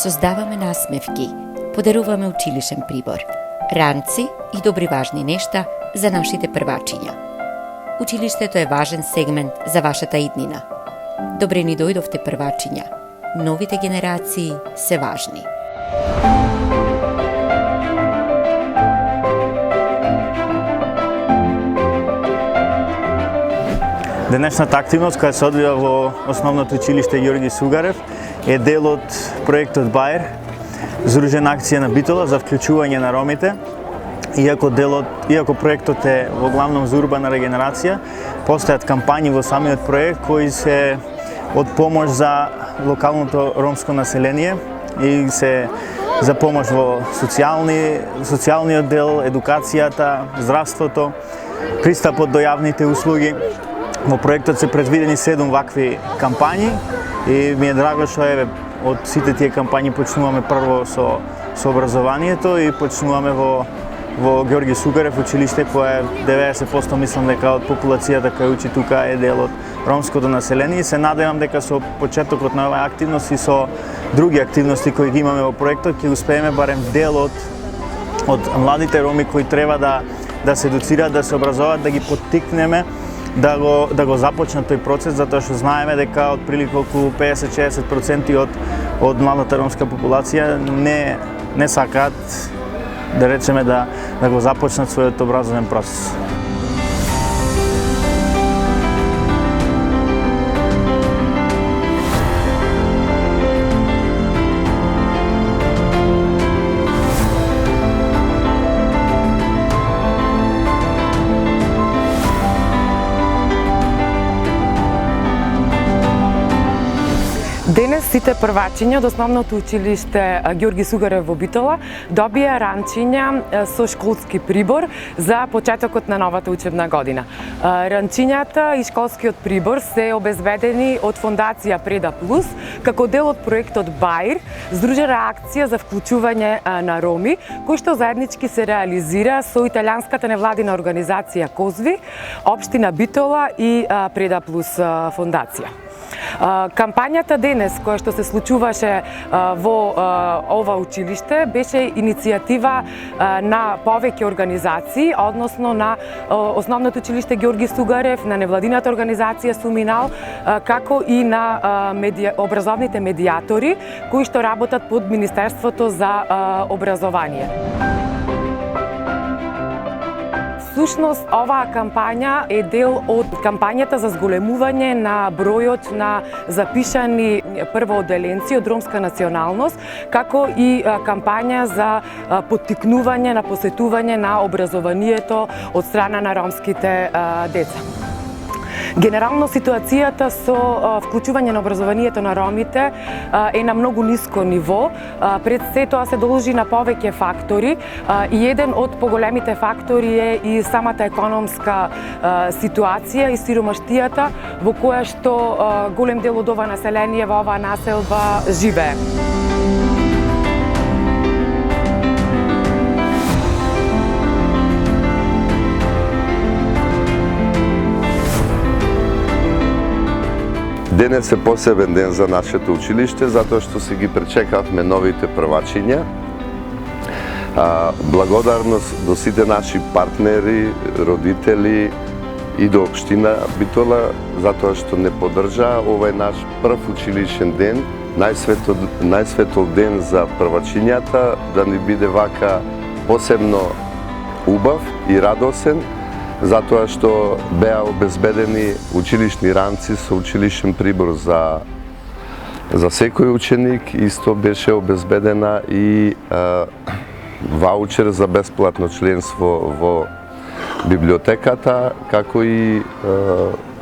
Создаваме насмевки, подаруваме училишен прибор, ранци и добри важни нешта за нашите првачиња. Училиштето е важен сегмент за вашата иднина. Добре ни дојдовте првачиња. Новите генерации се важни. Денешната активност, која се одвива во Основното училиште Ѓорги Сугарев, е дел од проектот БАјР, здружена акција на Битола за вклучување на ромите. Иако проектот е во главном за урбана регенерација, постојат кампањи во самиот проект кои се од помош за локалното ромско население и се за помош во социјалниот дел, едукацијата, здравството, пристапот до јавните услуги. Во проектот се предвидени 7 вакви кампањи и ми е драго што од сите тие кампањи почнуваме прво со образованието и почнуваме во Ѓорги Сугарев училиште кое 90% мислам дека од популацијата која учи тука е дел од ромското население и се надевам дека со почетокот на оваа активност и со други активности кои ги имаме во проектот ќе успееме барем дел од младите роми кои треба да се едуцираат, да се образуваат, да ги поттикнеме да го започнат тој процес, затоа што знаеме дека отприлика околу 50-60% од младата ромска популација не сакаат да речеме да го започнат својот образовен процес. Денес сите првачиња од Основното училиште Ѓорги Сугарев во Битола добија ранчиња со школски прибор за почетокот на новата учебна година. Ранчињата и школскиот прибор се обезбедени од фондација Преда Плюс како дел од проектот БАјР, здружена акција за вклучување на роми, кој што заеднички се реализира со италијанската невладина организација Козви, Општина Битола и Преда Плюс фондација. Кампањата денес, која што се случуваше во ова училиште, беше иницијатива на повеќе организации, односно на Основното училиште Ѓорги Сугарев, на невладината организација Суминал, како и на образовните медијатори, кои што работат под Министерството за образование. Всушност, оваа кампања е дел од кампањата за зголемување на бројот на запишани првоодделенци од ромска националност, како и кампања за поттикнување на посетување на образованието од страна на ромските деца. Генерално ситуацијата со вклучување на образованието на ромите е на многу ниско ниво. Пред се тоа се должи на повеќе фактори и еден од поголемите фактори е и самата економска ситуација и сиромаштијата во која што голем дел од ова население во оваа населба живее. Денес е посебен ден за нашето училиште, затоа што си ги пречекавме новите првачиња. Благодарност до сите наши партнери, родители и до Општина Битола, затоа што не поддржа овој наш прв училишен ден, најсветол ден за првачињата, да ни биде вака посебно убав и радосен, затоа што беа обезбедени училишни ранци со училишен прибор за секој ученик. Исто беше обезбедена и ваучер за бесплатно членство во библиотеката, како и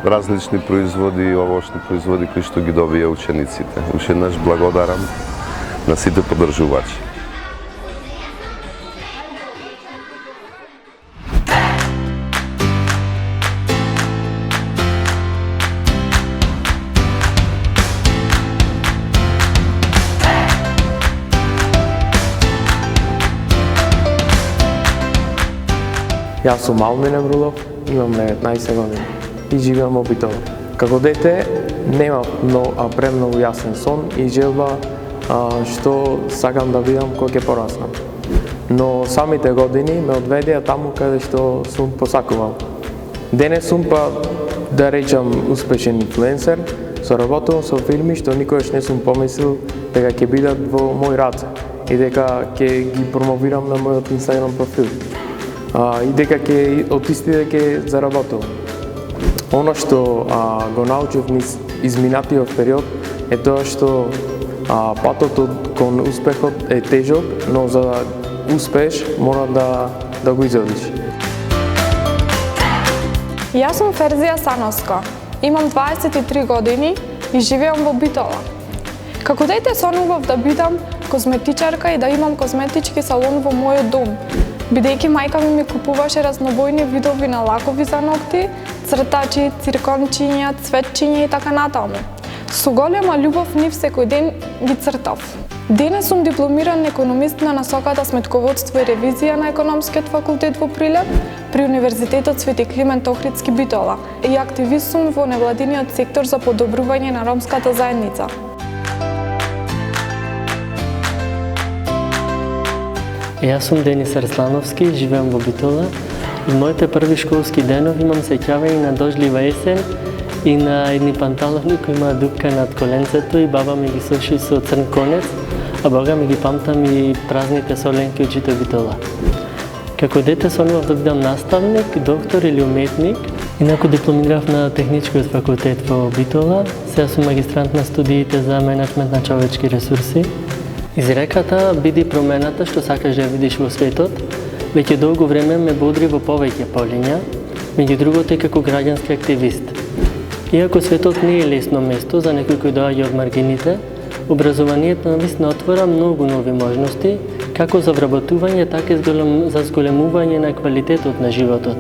различни производи, овошни производи кои што ги добија учениците. Уште еднаш благодарам на сите поддржувачи. Јас сум Алмин Емрулов, имам 19 години и живеам во Битола. Како дете немав премногу јасен сон и желба што сакам да бидам кога ќе пораснам. Но самите години ме одведеа таму каде што сум посакувал. Денес сум да речам успешен инфлуенсер, соработувам со фирми што никогаш не сум помислил дека ќе бидат во мој раце и дека ќе ги промовирам на мојот Инстаграм профил. И дека од истите ќе заработувам. Оно што го научив низ изминатиот период е тоа што патот кон успехот е тежок, но за да успееш мора да го изодиш. Јас сум Ферзија Сановска. Имам 23 години и живеам во Битола. Како дете сонував да бидам козметичарка и да имам козметички салон во мојот дом, бидејќи мајка ми купуваше разнобојни видови на лакови за ногти, цртачи, циркончиња, цветчиња и така натаму. Со голема љубов нив секој ден ги цртав. Денес сум дипломиран економист на насоката сметководство и ревизија на економскиот факултет во Прилеп при Универзитетот Свети Климент Охридски Битола и активист сум во невладиниот сектор за подобрување на ромската заедница. Јас сум Денис Арслановски, живеам во Битола. В моите први школски денови имам сеќавање на дождлива есен и на едни панталони кои имаат дупка над коленцето и баба ми ги суши со црн конец, а бога ми ги памтам и празните соленки од Жито Битола. Како дете сонував да бидам наставник, доктор или уметник. Инаку дипломирав на Техничкиот факултет во Битола, сега сум магистрант на студиите за менеджмент на човечки ресурси. Изреката "биди промената што сакаш да ја видиш во светот" веќе долго време ме бодри во повеќе полиња, меѓу другото и како граѓански активист. Иако светот не е лесно место за некој кој доаѓа од маргините, образованието навистина отвора многу нови можности, како за вработување, така и за зголемување на квалитетот на животот.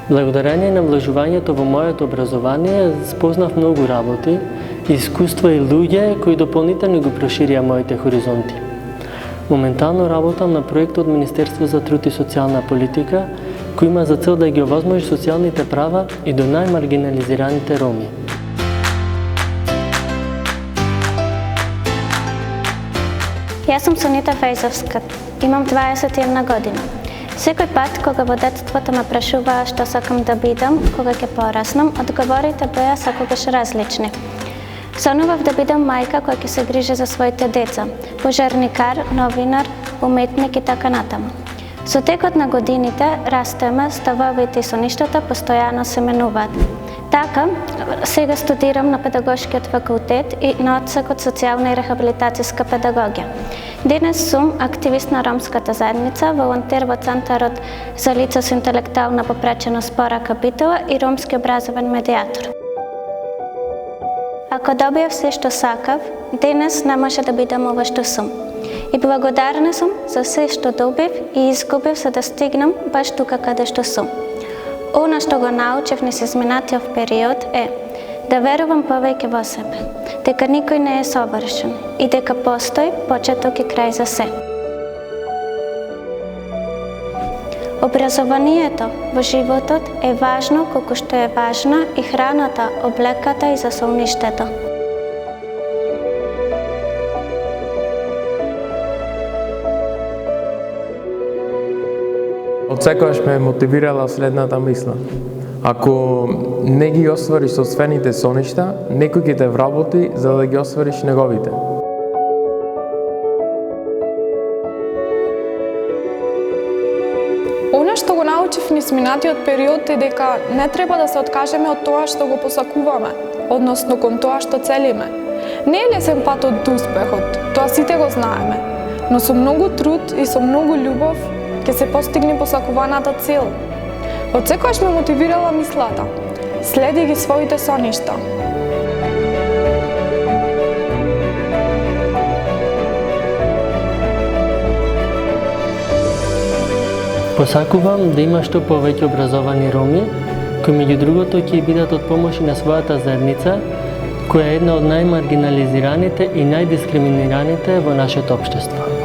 Благодарение на вложувањето во моето образование спознав многу работи, искуства и луѓе кои дополнително го проширија моите хоризонти. Моментално работам на проект од Министерство за труд и социјална политика, кој има за цел да ги овозможи социјалните права и до најмаргинализираните роми. Јас сум Сонита Фајзовска. Имам 21 година. Секој пат кога во детството ме прашуваа што сакам да бидам кога ќе пораснам, одговорите беа секогаш различни. Сонував да бидам мајка која ќе се грижи за своите деца, пожарникар, новинар, уметник и така натаму. Со текот на годините растеме, ставовите и соништата постојано се менуваат. Така, сега студирам на Педагошкиот факултет и на одсекот социјална и рехабилитацијска педагогија. Денес сум активист на ромската заедница, волонтер во Центарот за лица со интелектуална попреченост Порака Битола и ромски образован медијатор. Ако добиев се што сакав, денес не може да бидам ова што сум. И благодарна сум за се што добив и изгубив за да стигнам баш тука каде што сум. Она што го научив низ изминатиот период е да верувам повеќе во себе, дека никој не е совршен и дека постои почеток и крај за се. Образованието во животот е важно колку што е важна и храната, облеката и засолништето. Од секогаш ме мотивирала следната мисла. Ако не ги оствариш сосвените соништа, некој ќе те вработи за да ги оствариш неговите. Она што го научив низ минатиот период е дека не треба да се откажеме од тоа што го посакуваме, односно кон тоа што целиме. Не е лесен патот до успехот, тоа сите го знаеме, но со многу труд и со многу љубов ќе се постигне посакуваната цел. Од секогаш ме мотивирала мислата: следи ги своите соништа. Посакувам да има што повеќе образовани роми, кои меѓу другото ќе бидат од помош и на својата заедница, која е една од најмаргинализираните и најдискриминираните во нашето општество.